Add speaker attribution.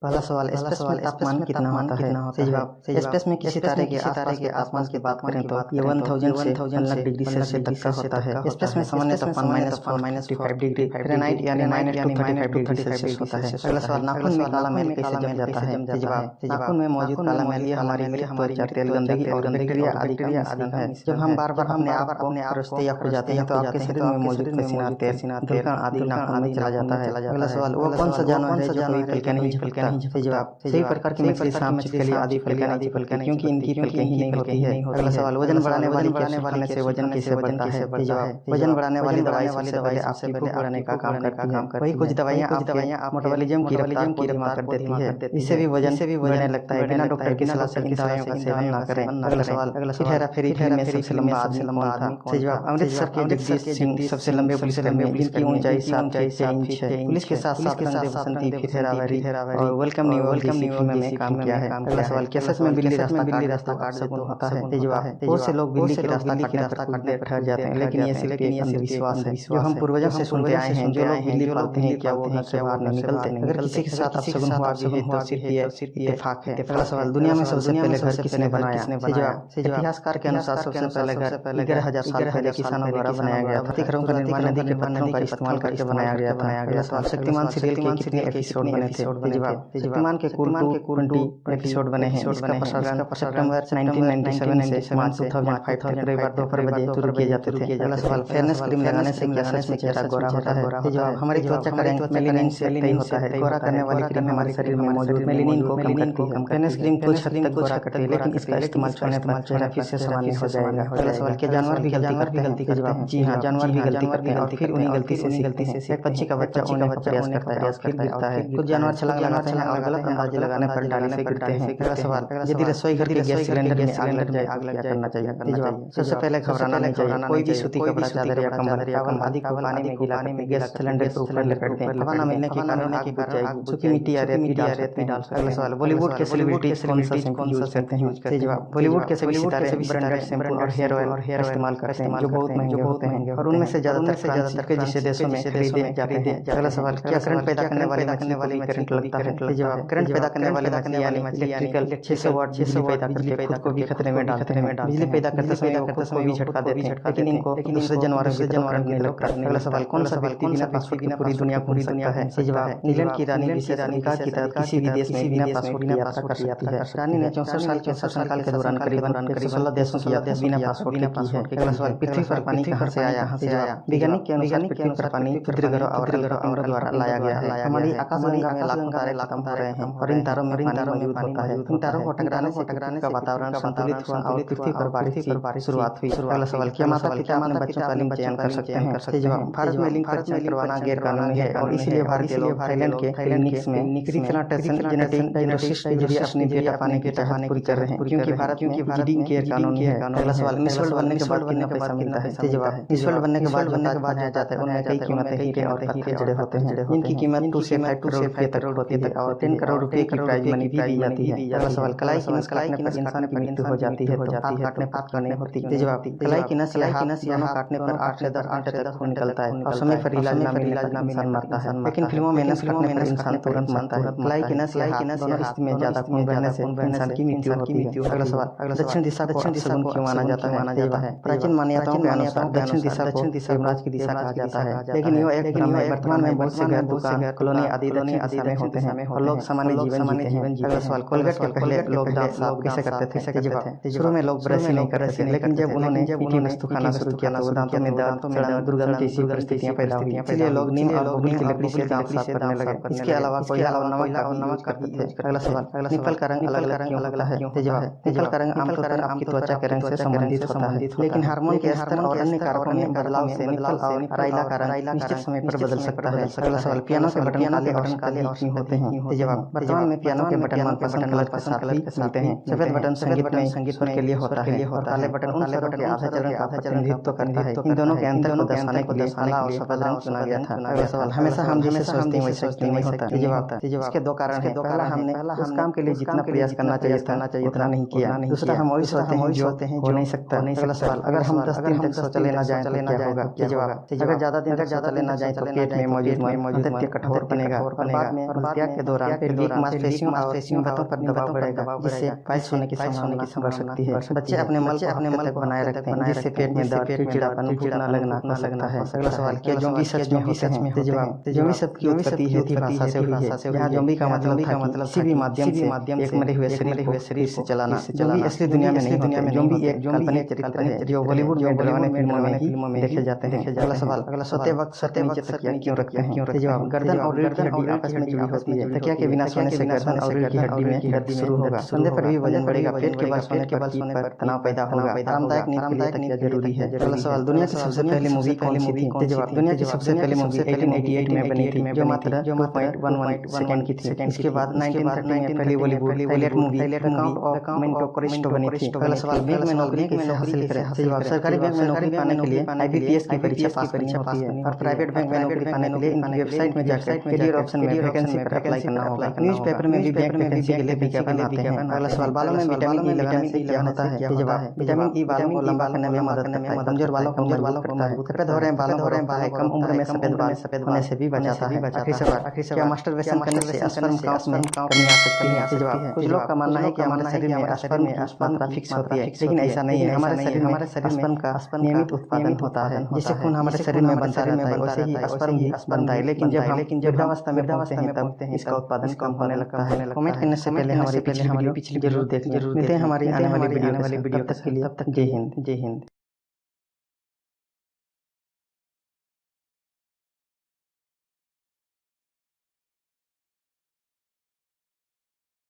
Speaker 1: पहला सवाल, स्पेस में तापमान कितना होता है? सही जवाब, स्पेस में किसी तारे के आसपास के तापमान की बात करें तो ये 1000 से 1 लाख डिग्री सेल्सियस तक का होता है। स्पेस में सामान्य तापमान -455 डिग्री फ़ारेनहाइट यानी -235 डिग्री सेल्सियस होता है। अगला सवाल, नाखून में काला मैल कैसे जम जाता है? सही जवाब, नाखून में मौजूद काला मैल ये हमारी त्वचा, तेल, गंदगी और बैक्टीरिया आदि का मिश्रण है। जब हम बार-बार अपने आप को खुरचते या खुजाते हैं तो आपके शरीर में मौजूद पसीना, तेल, धूलकण आदि नाखून में चला जाता है। अगला सवाल, वो कौन सा जानवर है जो कभी पलकें नहीं झपकता? सही जवाब, सही प्रकार की मछली, सांप, छिपकली आदि पलकें नहीं झपकती क्योंकि इनकी पलकें ही नहीं होती है। अगला सवाल, वजन बढ़ाने वाली कैप्सूल खाने से वजन कैसे बढ़ता है? सही जवाब, वजन बढ़ाने वाली दवाई सबसे पहले आपकी भूख बढ़ाने का काम करती है। वही कुछ दवाइयाँ आपके मेटाबॉलिज्म की रफ्तार को धीमा कर देती है, इससे भी वजन बढ़ने लगता है। बिना डॉक्टर की सलाह से इन दवाइयों का सेवन न करें। अगला सवाल, हेरा फेरी फिल्म में सबसे लंबा आदमी कौन था? सही जवाब, अमृतसर के जगदीश सिंह सबसे लंबे पुलिसकर्मी हैं जिनकी ऊंचाई 7 फीट 6 इंच है। पुलिस के साथ साथ रंग दे बसंती, फिर हेरा फेरी और वेलकम न्यू वर्ल्ड जैसी फिल्मों में काम किया है। अगला सवाल, कैसे में बिल्ली रास्ता काट शगुन होता है? सही जवाब, बहुत से लोग बिल्ली के रास्ता काटने पर कुछ देर ठहर जाते हैं, लेकिन ये सिर्फ एक अंधविश्वास है जो हम पूर्वजों से सुनते आए हैं। जो लोग बिल्ली पालते हैं क्या वो घर से बाहर नहीं निकलते? अगर किसी के साथ अपशगुन हुआ भी है तो सिर्फ ये इत्तेफाक है। अगला सवाल, दुनिया में सबसे पहले घर किसने बनाया? सही जवाब, इतिहासकार के अनुसार सबसे पहले घर 11,000 साल पहले किसानों द्वारा बनाया गया था। घरों का निर्माण नदी के पत्थरों का इस्तेमाल करके बनाया गया था। अगला सवाल, शक्तिमान सीरियल के कितने एपिसोड बने थे? सही जवाब, शक्तिमान के कुल 20 एपिसोड बने हैं। इसका प्रसारण सितंबर 1997 से मार्च 2005 तक रविवार दोपहर बजे शुरू किए जाते थे। अगला सवाल, फेयरनेस क्रीम लगाने से क्या सच में चेहरा गोरा होता है? सही जवाब, हमारी त्वचा का रंग मेलानिन से तय होता है। गोरा करने वाली क्रीम हमारे शरीर में मौजूद मेलानिन को कम करती है। फेयरनेस क्रीम कुछ हद तक गोरा करती है, लेकिन इसका इस्तेमाल करने पर चेहरा फिर से सामान्य हो जाएगा। अगला सवाल, क्या जानवर भी गलती करते हैं? सही जवाब, जी हाँ, जानवर भी गलती करते हैं और फिर उन्हीं गलती से सीखते हैं। एक पक्षी का बच्चा उड़ने का प्रयास करता है और फिर गिरता है। कुछ जानवर छलांग लगाते हैं और गलत अंदाजे लगाने पर डाली से गिरते हैं। अगला सवाल, यदि रसोई घर के गैस सिलेंडर में आग लग जाए तो क्या करना चाहिए? जवाब, सबसे पहले घबराना नहीं चाहिए। कोई भी सूती कपड़ा, चादर या कंबल आदि को पानी में मिलाकर गैस सिलेंडर के ऊपर लपेट दें। हवा न मिलने के कारण आग बुझ जाएगी। सूखी मिट्टी या रेत भी डाल सकते हैं। अगला सवाल, बॉलीवुड के सेलिब्रिटी कौन सा शैम्पू यूज करते हैं? सही जवाब, बॉलीवुड के सभी सितारे ब्रांडेड शैम्पू और हेयर ऑयल का इस्तेमाल करते हैं जो बहुत महंगे होते हैं और उनमें से ज्यादातर के जिसे देशों में खरीदे जाते हैं। अगला सवाल, क्या करंट पैदा करने वाली मछली को भी करंट लगता है? सही जवाब, करंट पैदा करने वाली मछली यानी इलेक्ट्रिकल 600 वाट बिजली पैदा करके खुद को भी खतरे में डालते हैं। बिजली पैदा करते समय वो खुद को भी झटका देते हैं, लेकिन इनको दूसरे जानवरों की तरह करंट नहीं लगता। अगला सवाल, कौन सा व्यक्ति बिना पासपोर्ट के पूरी दुनिया घूम सकता है? सही जवाब, इंग्लैंड की रानी विशेष अधिकार की तरह किसी भी देश में बिना पासपोर्ट के यात्रा कर सकती है। रानी ने 64 साल के शासनकाल के दौरान करीबन 116 देशों की यात्रा बिना पासपोर्ट के की है। अगला सवाल, पृथ्वी पर पानी कहाँ से आया? सही जवाब, वैज्ञानिक के अनुसार पृथ्वी पर पानी क्षुद्र ग्रह और अल्पपिंडों द्वारा लाया गया है। हमारी आकाशगंगा में लाखों तारे खत्म हो रहे हैं और इन तारों में पानी मौजूद होता है। इन तारों को टकराने से पृथ्वी का वातावरण संतुलित हुआ और पृथ्वी पर बारिश की शुरुआत हुई। अगला सवाल, क्या माता पिता अपने बच्चों का लिंग चयन कर सकते हैं? सही जवाब, भारत में लिंग चयन करवाना गैर कानूनी है और इसीलिए भारतीय लोग थाईलैंड के क्लिनिक्स में रिप्लांटेशन जेनेटिक डायग्नोसिस के जरिए अपनी बेटा पाने की चाहत पूरी कर रहे हैं, क्योंकि भारत में ब्रीडिंग गैर कानूनी है। अगला सवाल, मिस वर्ल्ड बनने के बाद कितना पैसा मिलता है? सही जवाब, मिस वर्ल्ड बनने के बाद जो ताज बनाया जाता है उनमें कई कीमतें हीरे और पत्थर जड़े होते हैं, जिनकी कीमत 2 से 5 करोड़ रुपए तक होती है और 10 करोड़ रुपए की प्राइज मनी भी दी जाती है। अगला सवाल, कलाई की नस काटने पर इंसान की मृत्यु हो जाती है तो हाथ काटने पर क्यों नहीं होती? सही जवाब, कलाई की नस या हाथ दोनों काटने पर 8 से 10 घंटे तक खून निकलता है और समय पर इलाज न मिलने पर इंसान मरता है, लेकिन फिल्मों में नस काटने पर इंसान तुरंत मरता है। कलाई की नस या हाथ दोनों स्थिति में ज्यादा खून बहने से इंसान की मृत्यु होती है। अगला सवाल, दक्षिण दिशा को अपशगुन क्यों माना जाता है? प्राचीन मान्यताओं के अनुसार दक्षिण दिशा को यमराज की दिशा कहा जाता है, लेकिन यह एक भ्रम है। वर्तमान में बहुत से घर, दुकान, कॉलोनी आदि दक्षिण दिशा में होते हैं और लोग सामान्य जीवन जीते हैं। अगला सवाल, कोलगेट के पहले लोग दांत साफ कैसे करते थे? सही जवाब, शुरू में लोग ब्रश ही नहीं करते थे, लेकिन जब उन्होंने मीठी वस्तु खाना शुरू किया तो दांतों में दर्द, सड़न, दुर्गंध जैसी परिस्थितियां पैदा हुई। इसलिए लोग नीम और बबूल की लकड़ी से दांत साफ करने लगे। इसके अलावा कोयला और नमक करते थे। अगला सवाल, निपल का रंग अलग अलग क्यों होता है? सही जवाब, निपल का रंग आमतौर पर आपकी त्वचा के रंग से संबंधित होता है, लेकिन हार्मोन के स्तर और अन्य कारकों में बदलाव से निपल और राइला का रंग निश्चित समय पर बदल सकता है। अगला सवाल, पियानो के बटन काले और क्यों होते हैं? सही जवाब, वर्तमान में पियानो के बटन मनपसंद कलर के साथ ही मिलते हैं। सफेद बटन संगीत स्वर के लिए होता है और काले बटन उन स्वरों के आधा चरण का प्रतिनिधित्व करता है। इन दोनों के अंतर को दर्शाने के लिए काला और सफेद रंग चुना गया था। अगला सवाल, हमेशा हम जैसे सोचते हैं वैसे नहीं होता? सही जवाब, इसके 2 कारण हैं। पहला, हमने उस काम के लिए जितना प्रयास करना चाहिए था उतना नहीं किया। दूसरा, हम वही सोचते हैं जो हो नहीं सकता। अगला सवाल, अगर हम 10 दिन तक शौचालय न जाएं तो क्या होगा? सही जवाब, अगर ज्यादा दिन तक शौचालय न जाएं तो पेट में मौजूद तथ्य कठोर बनेगा और बाद में त्याग के दौरान पेल्विक मांसपेशियों और बतों पर दबाव बढ़ेगा, जिससे पाइल्स होने की संभावना बढ़ सकती है। बच्चे अपने मल तक बनाए रखते हैं, जिससे पेट में दर्द, चिड़चिड़ापन, भूख न लगना हो सकता है। अगला सवाल, क्या ज़ॉम्बी सच में होते हैं? जवाब, ज़ॉम्बी शब्द की उत्पत्ति हिब्रू भाषा से हुई है, जहाँ ज़ॉम्बी का मतलब था कि किसी भी माध्यम से एक मरे हुए शरीर को फिर से चलाना। ज़ॉम्बी असली दुनिया में नहीं होते। ज़ॉम्बी एक काल्पनिक चरित्र है जो बॉलीवुड में डरावनी फिल्मों में देखे जाते हैं। अगला सवाल, सोते वक्त नीचे तकिया क्यों रखते हैं? जवाब, गर्दन और रीढ़ की हड्डी आपस में जुड़ी होती है। तकिया के बिना सोने से गर्दन और रीढ़ की हड्डी में दर्द शुरू होगा। कंधे पर भी वजन बढ़ेगा, पेट के बल सोने पर तनाव पैदा होगा। आरामदायक नींद के लिए तकिया जरूरी है। अगला सवाल, दुनिया की सबसे पहली मूवी कौन सी थी? जवाब, दुनिया की सबसे पहली मूवी 1888 में बनी थी, जो मात्र 2.11 सेकंड की थी। इसके बाद 1930 में पहली Bollywood pilot movie account of Monte Cristo बनी थी। अगला सवाल, बैंक में नौकरी कैसे हासिल करें? जवाब, सरकारी बैंक में नौकरी पाने के लिए IBPS की परीक्षा पास करनी होती है और प्राइवेट बैंक में नौकरी पाने के लिए इनकी वेबसाइट में जाकर करियर ऑप्शन में वैकेंसी पर अप्लाई करना होगा। न्यूज़पेपर में भी बैंक वैकेंसी के लिए विज्ञापन आते हैं। अगला सवाल, बालों में विटामिन ई लगाने से क्या होता है? जवाब, विटामिन ई बालों को लंबा करने में मदद करता है, कमजोर बालों को मजबूत करता है, सफेद हो रहे बालों को रोकता है, कम उम्र में सफेद बाल होने से भी बचाता है। आखिरी सवाल, क्या मास्टरबेशन करने से स्पर्म काउंट में कमी आ सकती है? जवाब, कुछ लोग का मानना है कि हमारे शरीर में स्पर्म की मात्रा फिक्स होती है, लेकिन ऐसा नहीं है। हमारे शरीर में स्पर्म का नियमित उत्पादन होता है। जैसे खून हमारे शरीर में बनता रहता है, वैसे ही स्पर्म भी बनता है, लेकिन जब हम वृद्धावस्था में पहुंचते हैं इसका उत्पादन कम होने लगता है। कमेंट करने से पहले हमारी पिछली वीडियो जरूर देख लें। मिलते हैं हमारी आने वाली वीडियो। तब तक के लिए जय हिंद।